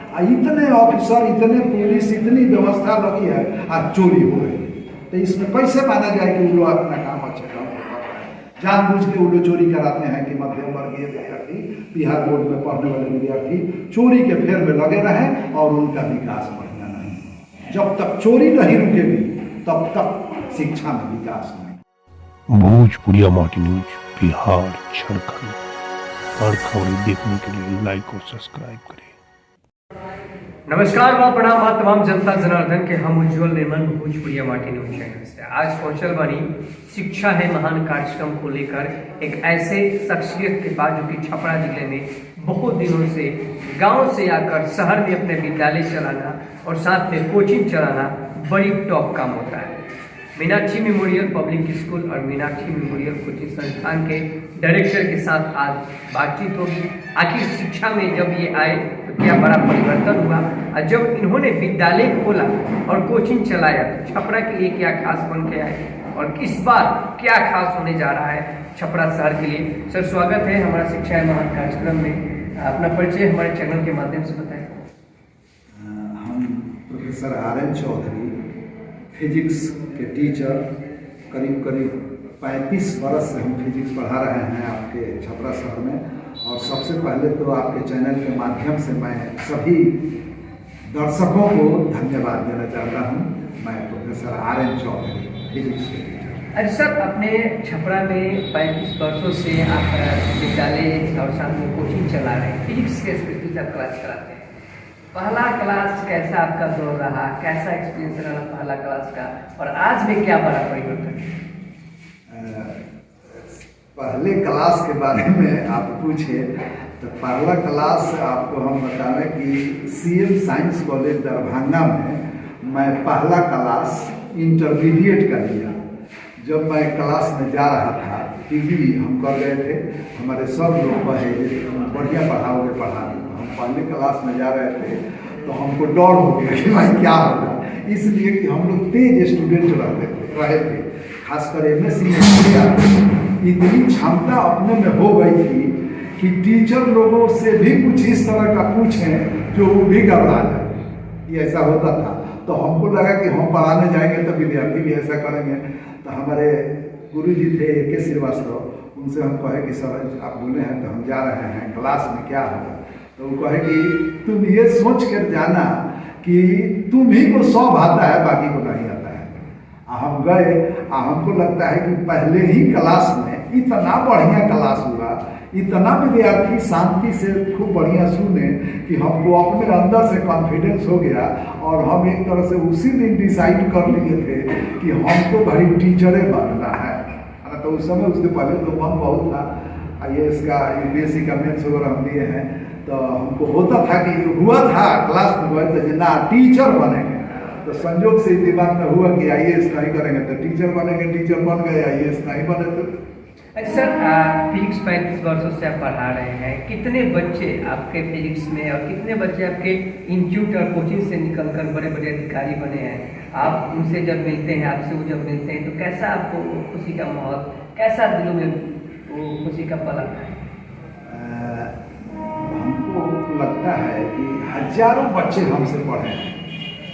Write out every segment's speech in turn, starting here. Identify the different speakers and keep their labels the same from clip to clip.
Speaker 1: इतने ऑफिसर, इतने पुलिस, इतनी व्यवस्था लगी है, आज चोरी हो गई। तो इसमें कैसे माना जाए कि वो लोग अपना काम अच्छे काम कर रहे हैं? जानबूझ के वो लोग चोरी कराते हैं कि मध्यम वर्गीय विद्यार्थी, बिहार बोर्ड में पढ़ने वाले विद्यार्थी चोरी के फेर में लगे रहें और उनका विकास बढ़िया नहीं। जब तक चोरी नहीं रुकेगी तब तक शिक्षा में विकास नहीं।
Speaker 2: भोजपुरिया माटी न्यूज बिहार झारखंड, हर खबरें देखने के लिए लाइक और सब्सक्राइब करें।
Speaker 3: नमस्कार व प्रणाम आप तमाम जनता जनार्दन के हम उज्जवल निर्मल भोजपुरिया माटी न्यूज चैनल से आज पहुंचल बानी शिक्षा है महान कार्यक्रम को लेकर एक ऐसे शख्सियत के पास जो कि छपरा जिले में बहुत दिनों से गांव से आकर शहर में अपने विद्यालय चलाना और साथ में कोचिंग चलाना बड़ी टॉप काम होता है। मीनाक्षी मेमोरियल पब्लिक स्कूल और मीनाक्षी मेमोरियल कोचिंग संस्थान के डायरेक्टर के साथ आज बातचीत होगी। आखिर शिक्षा में जब ये आए तो क्या बड़ा परिवर्तन हुआ और जब इन्होंने विद्यालय खोला और कोचिंग चलाया तो छपरा के लिए क्या खास बन के आए और इस बार क्या खास होने जा रहा है छपरा शहर के लिए। सर स्वागत है हमारा शिक्षा है महान कार्यक्रम में। अपना परिचय हमारे चैनल के माध्यम से बताएं।
Speaker 1: हम प्रोफेसर RN चौधरी फिजिक्स के टीचर, करीब 35 बरस से हम फिजिक्स पढ़ा रहे हैं आपके छपरा शहर में। और सबसे पहले तो आपके चैनल के माध्यम से मैं सभी दर्शकों को धन्यवाद देना चाहता हूं। मैं प्रोफेसर RN चौधरी फिजिक्स के टीचर।
Speaker 3: अरे सर, अपने छपरा में 35 वर्षों से आप विद्यालय और साथ में कोचिंग चला रहे हैं, फिजिक्स के स्पेशलिस्ट आप क्लास कराते हैं। पहला क्लास कैसा आपका दौर रहा, कैसा एक्सपीरियंस रहा पहला क्लास का और आज में क्या बड़ा परिवर्तन है?
Speaker 1: पहले क्लास के बारे में आप पूछे तो पहला क्लास आपको हम बताएं कि CM साइंस कॉलेज दरभंगा में मैं पहला क्लास इंटरमीडिएट का लिया। जब मैं क्लास में जा रहा था PG हम कर गए थे, हमारे सब लोग कहे बढ़िया पढ़ाओगे पढ़ा दो। हम पहले क्लास में जा रहे थे तो हमको डर हो गया कि भाई क्या होगा, इसलिए कि हम लोग तेज स्टूडेंट रहे थे। खासकर MSc में इतनी क्षमता अपने में हो गई थी कि टीचर लोगों से भी कुछ इस तरह का पूछें जो वो भी घबरा जाए, ये ऐसा होता था। तो हमको लगा कि हम पढ़ाने जाएंगे तो विद्यार्थी भी ऐसा करेंगे। तो हमारे गुरु जी थे AK श्रीवास्तव, उनसे हम कहे कि सर आप बोले हैं तो हम जा रहे हैं, क्लास में क्या होगा? तो वो कहे कि तुम ये सोच कर जाना कि तुम ही को सब आता है बाकी को नहीं आता है। हम गए, हमको लगता है कि पहले ही क्लास में इतना बढ़िया क्लास हुआ, इतना विद्यार्थी शांति से खूब बढ़िया सुने कि हमको अपने अंदर से कॉन्फिडेंस हो गया और हम एक तरह से उसी दिन डिसाइड कर लिए थे कि हमको भाई टीचरे बनना है। तो उस समय उसके पहले तो मन बहुत था, IAS का UPSC का मेंस वगैरह हम दिए हैं। तो हमको होता था कि हुआ था क्लास में गए तो ना टीचर बनेंगे, तो संयोग से दिमाग में हुआ कि IAS नहीं करेंगे तो टीचर बनेंगे, टीचर बन गए, IAS नहीं बने तो।
Speaker 3: सर फिजिक्स 35 वर्षों से आप पढ़ा रहे हैं, कितने बच्चे आपके फिजिक्स में और कितने बच्चे आपके इंस्टीट्यूट और कोचिंग से निकलकर बड़े बड़े अधिकारी बने हैं? आप उनसे जब मिलते हैं, आपसे वो जब मिलते हैं तो कैसा आपको खुशी का माहौल, कैसा दिलों में वो खुशी का पल आता है?
Speaker 1: हमको लगता है कि हजारों बच्चे हमसे पढ़े हैं,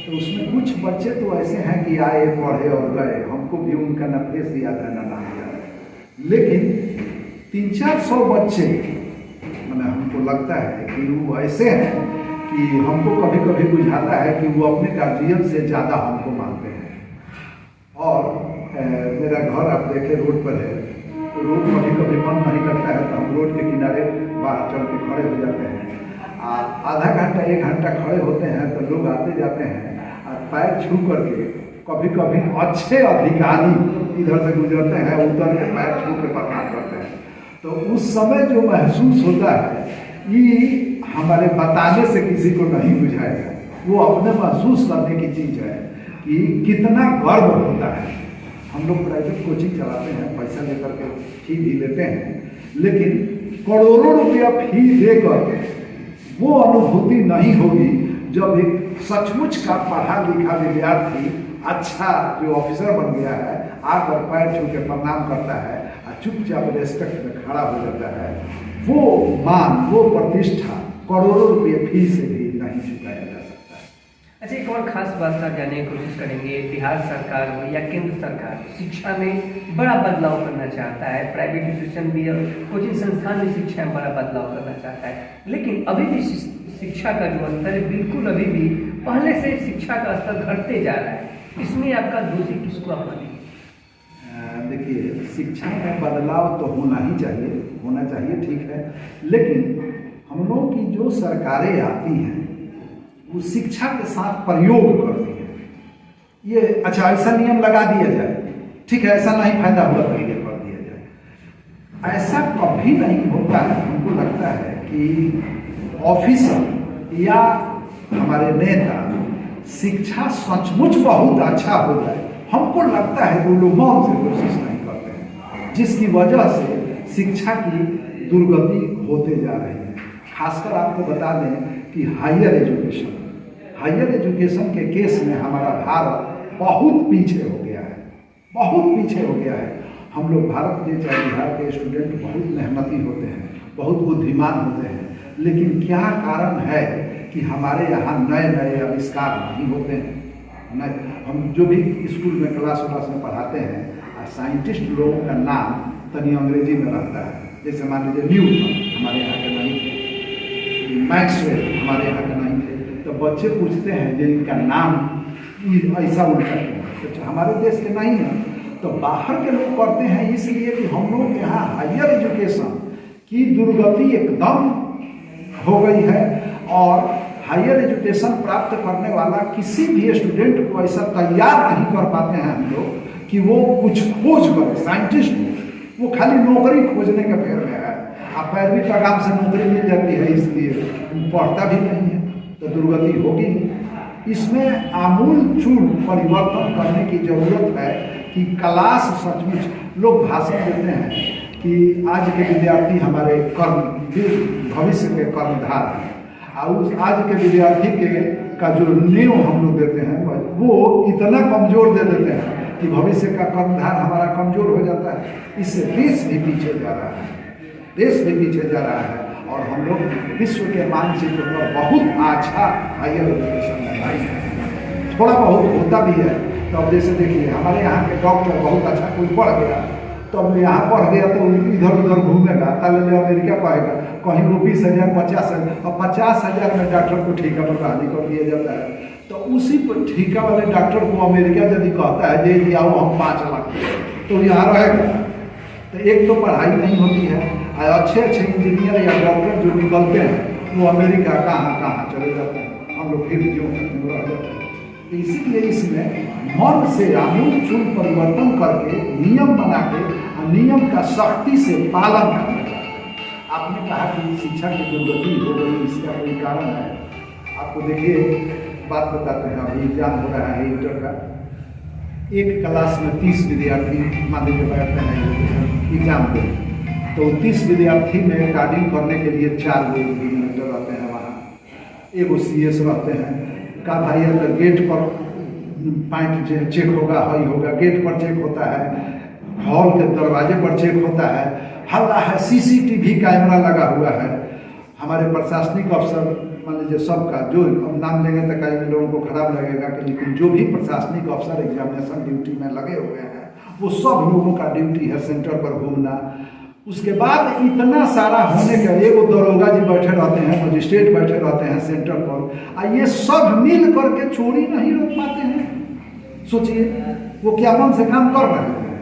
Speaker 1: तो उसमें कुछ बच्चे तो ऐसे हैं कि आए पढ़े और गए, हमको भी उनका न फेस याद है न नाम याद है। लेकिन 300-400 बच्चे मैंने हमको लगता है कि वो ऐसे हैं कि हमको कभी कभी बुझाता है कि वो अपने गार्जियन से ज़्यादा हमको मानते हैं। और मेरा घर आप देखें रोड पर है, तो रोड कभी कभी बंद नहीं करता है तो हम रोड के किनारे बाहर चल के खड़े हो जाते हैं। आधा घंटा 1 घंटा खड़े होते हैं तो लोग आते जाते हैं और पैर छू करके, कभी कभी अच्छे अधिकारी इधर से गुजरते हैं, उतर के पैर छू के प्रणाम करते हैं। तो उस समय जो महसूस होता है ये हमारे बताने से किसी को नहीं बुझाएगा, वो अपने महसूस करने की चीज़ है कि कितना गर्व होता है। हम लोग प्राइवेट कोचिंग चलाते हैं, पैसा लेकर के फी भी लेते हैं, लेकिन करोड़ों रुपया फी देकर वो अनुभूति नहीं होगी जब एक सचमुच का पढ़ा लिखा विद्यार्थी अच्छा जो ऑफिसर बन गया है आकर पैर छू के प्रणाम करता है और चुपचाप रेस्पेक्ट में खड़ा हो जाता है। वो मान, वो प्रतिष्ठा करोड़ों रुपये फी से भी नहीं नहीं चुकाया जा सकता है।
Speaker 3: अच्छा, एक और खास बात आप जानने की कोशिश करेंगे। बिहार सरकार हो या केंद्र सरकार शिक्षा में बड़ा बदलाव करना चाहता है, प्राइवेट इंस्टीट्यूशन भी और कोचिंग संस्थान भी शिक्षा में बड़ा बदलाव करना चाहता है, लेकिन अभी भी शिक्षा का जो स्तर है बिल्कुल अभी भी पहले से शिक्षा का स्तर घटते जा रहा है। इसमें आपका दोषी किसको आप मानेंगे?
Speaker 1: देखिए, शिक्षा में बदलाव तो होना ही चाहिए, ठीक है, लेकिन हम लोग की जो सरकारें आती हैं वो शिक्षा के साथ प्रयोग करती है। ये अच्छा ऐसा नियम लगा दिया जाए, ठीक है, ऐसा नहीं फायदा हुआ तो ये कर दिया जाए, ऐसा कभी नहीं होता है। हमको लगता है कि ऑफिसर या हमारे नेता शिक्षा सचमुच बहुत अच्छा हो जाए, हमको लगता है कि वो लोग मौन से कोशिश नहीं करते हैं, जिसकी वजह से शिक्षा की दुर्गति होते जा रही है। खासकर आपको बता दें कि हायर एजुकेशन के केस में हमारा भारत बहुत पीछे हो गया है। हम लोग भारत के चाहे बिहार के स्टूडेंट बहुत मेहनती होते हैं, बहुत बुद्धिमान होते हैं, लेकिन क्या कारण है कि हमारे यहाँ नए नए आविष्कार नहीं होते हैं? हम जो भी स्कूल में क्लास में पढ़ाते हैं, साइंटिस्ट लोगों का नाम तनी अंग्रेजी में रहता है। जैसे मान लीजिए न्यूटन हमारे यहाँ के नहीं थे, मैक्सवेल हमारे यहाँ के नहीं थे, तो बच्चे पूछते हैं जिनका नाम ऐसा उल्टा क्यों है, हमारे देश के नहीं है, तो बाहर के लोग पढ़ते हैं इसलिए कि हम लोग के यहाँ हायर एजुकेशन की दुर्गति एकदम हो गई है, और हायर एजुकेशन प्राप्त करने वाला किसी भी स्टूडेंट को ऐसा तैयार नहीं कर पाते हैं हम लोग कि वो कुछ खोज करे, साइंटिस्ट हो, वो खाली नौकरी खोजने के फेर में है। अब 12वीं का काम से नौकरी मिल जाती है, इसलिए पढ़ता भी नहीं है, तो दुर्गति होगी। इसमें आमूलचूल परिवर्तन करने की जरूरत है कि क्लास सचमुच लोग भाषण देते हैं कि आज के विद्यार्थी हमारे भविष्य के कर्णधार हैं, और उस आज के विद्यार्थी का जो नींव हम लोग देते हैं वो इतना कमजोर दे देते हैं कि भविष्य का कर्णधार हमारा कमजोर हो जाता है। इससे देश भी पीछे जा रहा है, और हम लोग विश्व के मानचित्र पर बहुत अच्छा हायर एजुकेशन में आई है। थोड़ा बहुत होता भी है, तो अब जैसे देखिए हमारे यहाँ के डॉक्टर बहुत अच्छा कोई पढ़ गया, तो अब यहाँ पढ़ गया तो इधर उधर घूमेगा, ताले अमेरिका पढ़ेगा, कहीं वो 20,000 50,000 और 50,000 में डॉक्टर को ठेका पर बहाली कर दिया जाता है। तो उसी पर ठेका वाले डॉक्टर को अमेरिका यदि कहता है जे आओ हम 5 लाख, तो यहाँ रहेगा। तो एक तो पढ़ाई नहीं होती है, अच्छे इंजीनियर या डॉक्टर जो निकलते हैं वो अमेरिका कहाँ चले जाते हैं, हम लोग फिर क्यों रह जाते हैं। इसीलिए इसमें मन से आमूलचूल परिवर्तन करके नियम बना के नियम का सख्ती से पालन करना चाहिए। आपने कहा कि शिक्षा की दुर्गति हो गई, इसका कोई कारण है? आपको देखिए बात बताते हैं, अभी एग्जाम हो रहा है इंटर का, एक क्लास में 30 विद्यार्थी मान लीजिए बैठते हैं एग्जाम पे, तो 30 विद्यार्थी में रिकॉर्डिंग करने के लिए 4 लोग एग्जामिनेटर रहते हैं, वहाँ एगो CS रहते हैं। का भाई अगर गेट पर पॉइंट चेक होगा, हई होगा, गेट पर चेक होता है, हॉल के दरवाजे पर चेक होता है, हल्ला है, CCTV कैमरा लगा हुआ है। हमारे प्रशासनिक अफसर मान लीजिए सबका, जो अब नाम लेंगे तो कई लोगों को खराब लगेगा कि, लेकिन जो भी प्रशासनिक अफसर एग्जामिनेशन ड्यूटी में लगे हुए हैं वो सब लोगों का ड्यूटी है सेंटर पर घूमना। उसके बाद इतना सारा होने के एगो दरोगा जी बैठे रहते हैं, मजिस्ट्रेट बैठे रहते हैं सेंटर पर, और ये सब मिल करके चोरी नहीं रोक पाते हैं। सोचिए वो क्या मन से काम कर रहे हैं,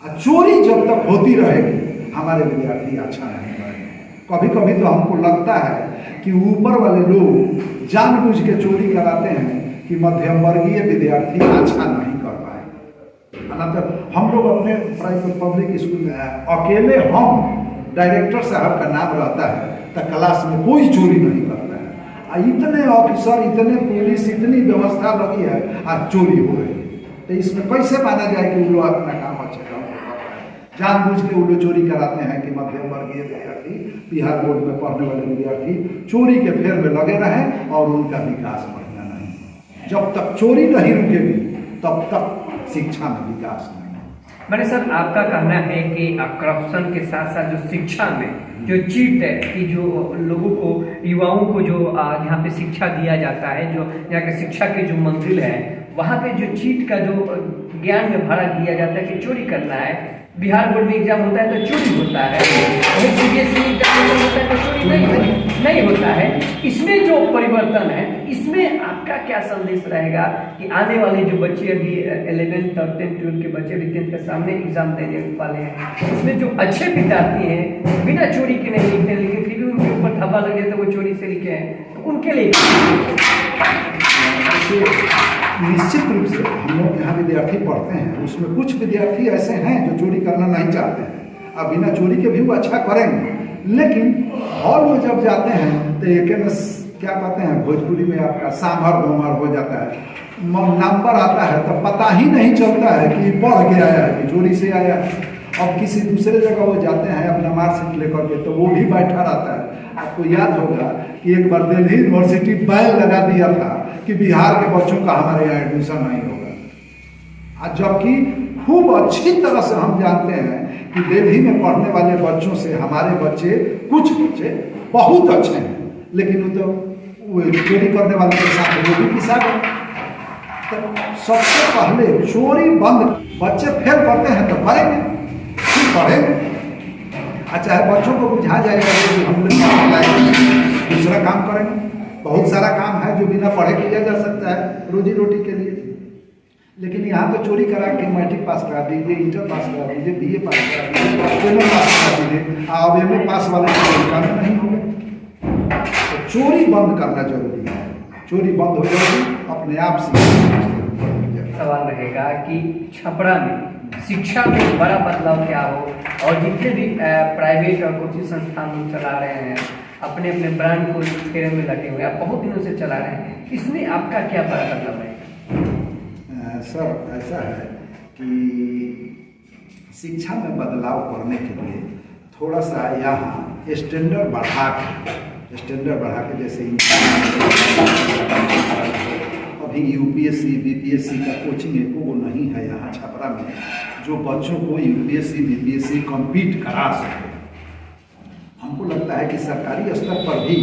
Speaker 1: और चोरी जब तक होती रहेगी हमारे विद्यार्थी अच्छा नहीं करेंगे। कभी कभी तो हमको लगता है कि ऊपर वाले लोग जानबूझ के चोरी कराते हैं कि मध्यम वर्गीय विद्यार्थी अच्छा नहीं कर पाए। मतलब हम लोग अपने प्राइवेट पब्लिक स्कूल में अकेले हम डायरेक्टर साहब का नाम रहता है तो क्लास में कोई चोरी नहीं करता है, इतने ऑफिसर, इतने पुलिस, इतनी व्यवस्था लगी है, आज चोरी हो रही है। तो इसमें कैसे माना जाए कि वो लोग अपना काम अच्छे काम कर रहे हैं? जानबूझ के वो लोग चोरी कराते हैं कि मध्यम वर्गीय विद्यार्थी, बिहार बोर्ड में पढ़ने वाले विद्यार्थी चोरी के फेर में लगे रहें और उनका विकास बढ़ना नहीं। जब तक चोरी नहीं रुकेगी तब तक शिक्षा में विकास नहीं।
Speaker 3: मैंने सर आपका कहना है कि करप्शन के साथ साथ जो शिक्षा में जो चीट है कि जो लोगों को युवाओं को जो यहाँ पे शिक्षा दिया जाता है, जो यहाँ के शिक्षा के जो मंजिल है वहाँ पे जो चीट का जो ज्ञान में भरा दिया जाता है कि चोरी करना है। बिहार बोर्ड में एग्जाम होता है तो चोरी होता है, CBSE एग्जाम होता है तो चोरी नहीं होता है। इसमें जो परिवर्तन है, इसमें आपका क्या संदेश रहेगा कि आने वाले जो बच्चे अभी 11th और 10th 12th के बच्चे अभी 10th के सामने एग्जाम देने वाले हैं, इसमें जो अच्छे विद्यार्थी हैं बिना चोरी के नहीं लिखते, लेकिन फिर भी उनके ऊपर धब्बा लग जाता है वो चोरी से लिखे हैं, तो उनके लिए
Speaker 1: निश्चित रूप से हम लोग यहाँ विद्यार्थी पढ़ते हैं, उसमें कुछ विद्यार्थी ऐसे हैं जो चोरी करना नहीं चाहते हैं। अब बिना चोरी के भी वो अच्छा करेंगे, लेकिन हॉल में जब जाते हैं तो एक क्या कहते हैं भोजपुरी में आपका सांभर भोमर हो जाता है, नंबर आता है तो पता ही नहीं चलता है कि पढ़ के आया है कि चोरी से आया है। अब किसी दूसरे जगह वो जाते हैं अपना मार्कशीट लेकर के, तो वो भी बैठा रहता है। आपको याद होगा कि एक बार दिल्ली यूनिवर्सिटी बैन लगा दिया था कि बिहार के बच्चों का हमारे यहाँ एडमिशन नहीं होगा, जबकि खूब अच्छी तरह से हम जानते हैं कि दिल्ली में पढ़ने वाले बच्चों से हमारे बच्चे, कुछ बच्चे बहुत अच्छे हैं, लेकिन वो चोरी करने वाले के साथ वो भी पिसा गए। तो सबसे पहले चोरी बंद, बच्चे फेल करते हैं तो करेंगे, फिर पढ़ेंगे। अच्छा है, बच्चों को बुझा जाएगा कि हम लोग दूसरा काम करेंगे। बहुत सारा काम है जो बिना पढ़े किया जा सकता है रोजी रोटी के लिए, लेकिन यहाँ तो चोरी करा के मैट्रिक पास करा दीजिए, इंटर पास करा दीजिए, BA पास करा दीजिए, MA पास करा दीजिए, अब MA पास वाले काम नहीं होंगे। तो चोरी बंद करना जरूरी है, चोरी बंद हो जाएगी अपने आप से।
Speaker 3: सवाल रहेगा कि छपरा में शिक्षा में बड़ा बदलाव क्या हो, और जितने भी प्राइवेट और कोचिंग संस्थान चला रहे हैं अपने अपने ब्रांड को फेरे में लगे हुए, आप बहुत दिनों से चला रहे हैं, इसमें आपका क्या बड़ा बदलाव है?
Speaker 1: सर ऐसा है कि शिक्षा में बदलाव करने के लिए थोड़ा सा यहाँ स्टैंडर्ड बढ़ा के जैसे अभी UPSC BPSC का कोचिंग एको वो नहीं है यहाँ छपरा में जो बच्चों को UPSC BPSC कम्पीट करा सके। हमको लगता है कि सरकारी स्तर पर भी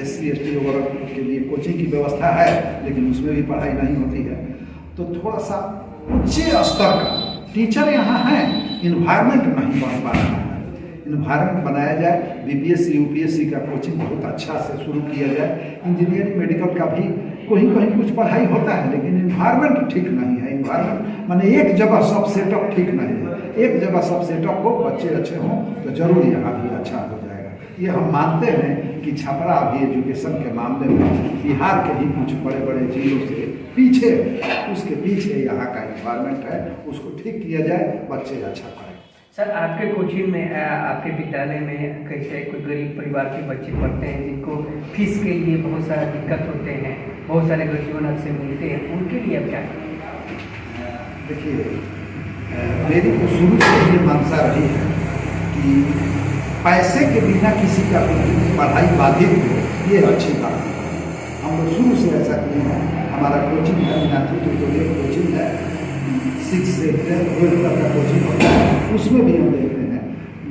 Speaker 1: SC ST वगैरह के लिए कोचिंग की व्यवस्था है, लेकिन उसमें भी पढ़ाई नहीं होती है। तो थोड़ा सा ऊंचे स्तर का टीचर यहाँ है, इन्वायरमेंट नहीं बन पा रहा है। इन्वायरमेंट बनाया जाए, BPSC UPSC का कोचिंग बहुत अच्छा से शुरू किया जाए, इंजीनियरिंग मेडिकल का भी कहीं कुछ पढ़ाई होता है, लेकिन इन्वायरमेंट ठीक नहीं है। इन्वायरमेंट माने एक जगह सब सेटअप ठीक नहीं है, एक जगह सब सेटअप हो, बच्चे अच्छे हों तो जरूर यहाँ भी अच्छा हो जाएगा। ये हम मानते हैं कि छपरा अभी एजुकेशन के मामले में बिहार के ही कुछ बड़े बड़े जिलों से पीछे है, उसके पीछे यहाँ का इन्वायरमेंट है, उसको ठीक किया जाए, बच्चे अच्छा पढ़ें।
Speaker 3: सर आपके कोचिंग में, आपके विद्यालय में कैसे कोई गरीब परिवार के बच्चे पढ़ते हैं जिनको फीस के लिए बहुत सारा दिक्कत होते हैं, बहुत सारे गरीबों से मिलते हैं, उनके लिए अब क्या करें?
Speaker 1: देखिए, मेरी तो शुरू से ये मंशा रही है कि पैसे के बिना किसी का पढ़ाई बाधित हो, ये अच्छी बात है। हम लोग शुरू से ऐसा किए हैं। हमारा कोचिंग है, मीनाक्षी ट्यूटोरियल कोचिंग है, 6 से 12 तक का कोचिंग होता है, उसमें भी हम देखते हैं।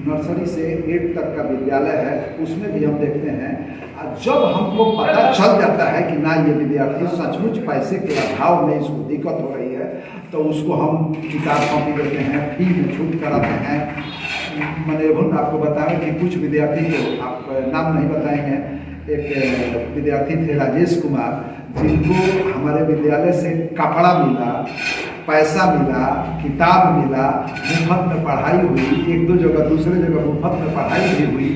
Speaker 1: नर्सरी से 8 तक का विद्यालय है, उसमें भी हम देखते हैं। और जब हमको पता चल जाता है कि ना ये विद्यार्थी सचमुच पैसे के अभाव में इसको दिक्कत हो रही है, तो उसको हम किताब कॉपी देते हैं, फी में छूट कराते हैं। मैंने आपको बताया कि कुछ विद्यार्थी को, आप नाम नहीं बताएंगे, एक विद्यार्थी थे राजेश कुमार, जिनको हमारे विद्यालय से कपड़ा मिला, पैसा मिला, किताब मिला, मुफ्त में पढ़ाई हुई, 1-2 जगह दूसरे जगह मुफ्त में पढ़ाई भी हुई।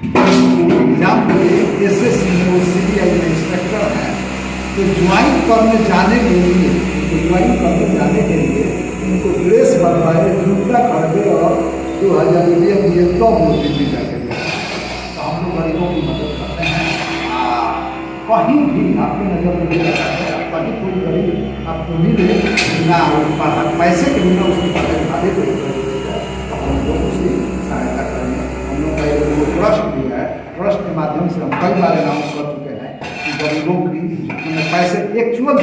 Speaker 1: एग्जाम दिए, SSC में वो CBI में इंस्पेक्टर हैं, तो ज्वाइन करने जाने के लिए उनको ड्रेस बनवाए, जूता खरीदे और 2000 रुपये दिए तो मूर्ति दी जाके। तो हम लोग गरीबों की मदद करते हैं। कहीं भी आपकी नजर में कहीं कोई गरीब आपको मिले ना पैसे के बिना उसकी पढ़ाई खाने को तो हम लोग उसकी सहायता करेंगे। हम लोग का एक ट्रस्ट भी है, ट्रस्ट के माध्यम से हम कई बार अनाउंस कर चुके हैं कि गरीबों की मैंने पैसे एक्चुअल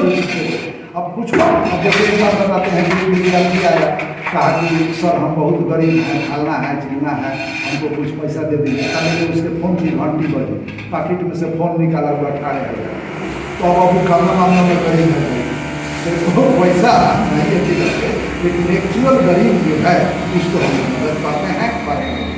Speaker 1: अब कुछ अब जैसे एक बात बताते हैं कि विद्यार्थी आया, कहा कि सर हम बहुत गरीब हैं, खाना है जीना है, हमको कुछ पैसा दे दीजिए। पहले तो उसके फ़ोन की घंटी बजी, पाकिट में से फ़ोन निकाला हुआ 18,000। तो अब वो खाना मामला में गरीब है, तो पैसा नहीं है ठीक है, लेकिन एक्चुअल गरीब जो है उसको हम मदद करते हैं करेंगे।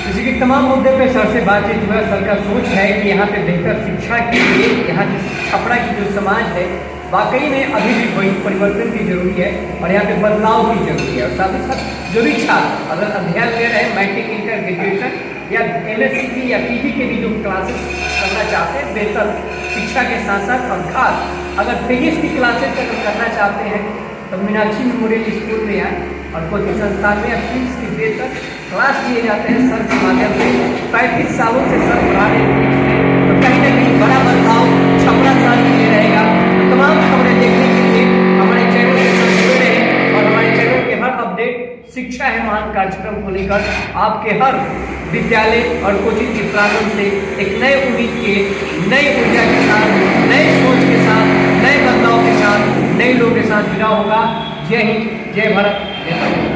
Speaker 3: इसी के तमाम मुद्दे पे सर से बातचीत हुआ। सर का सोच है कि यहाँ पे बेहतर शिक्षा के लिए यहाँ की छपरा की जो समाज है वाकई में अभी भी कोई परिवर्तन की जरूरी है और यहाँ पे बदलाव की जरूरी है। और साथ ही साथ जो भी छात्र अगर अध्ययन ले रहे हैं मैट्रिक, इंटर, ग्रेजुएशन या MSc या PG के भी जो क्लासेस करना चाहते हैं बेहतर शिक्षा के साथ साथ, और खास अगर PhD क्लासेस अगर करना चाहते हैं तो मीनाक्षी मेमोरियल स्कूल में आए और कोचिंग संस्थान में फीस की बेहतर क्लास लिए जाते हैं सर के माध्यम से। 35 सालों से सर पढ़ा रहे हैं, तो कहीं ना कहीं बड़ा बदलाव छपरा शहर के लिए रहेगा। तो तमाम खबरें देखने के लिए हमारे चैनल के साथ जुड़े रहें और हमारे चैनल के हर अपडेट शिक्षा है महान कार्यक्रम को लेकर आपके हर विद्यालय और कोचिंग के प्रांगण से एक नए उम्मीद के, नई ऊर्जा के साथ, नए सोच के साथ, नए बदलाव के साथ, नए लोगों के साथ जुड़ा होगा। जय हिंद, जय भारत, जय भारत।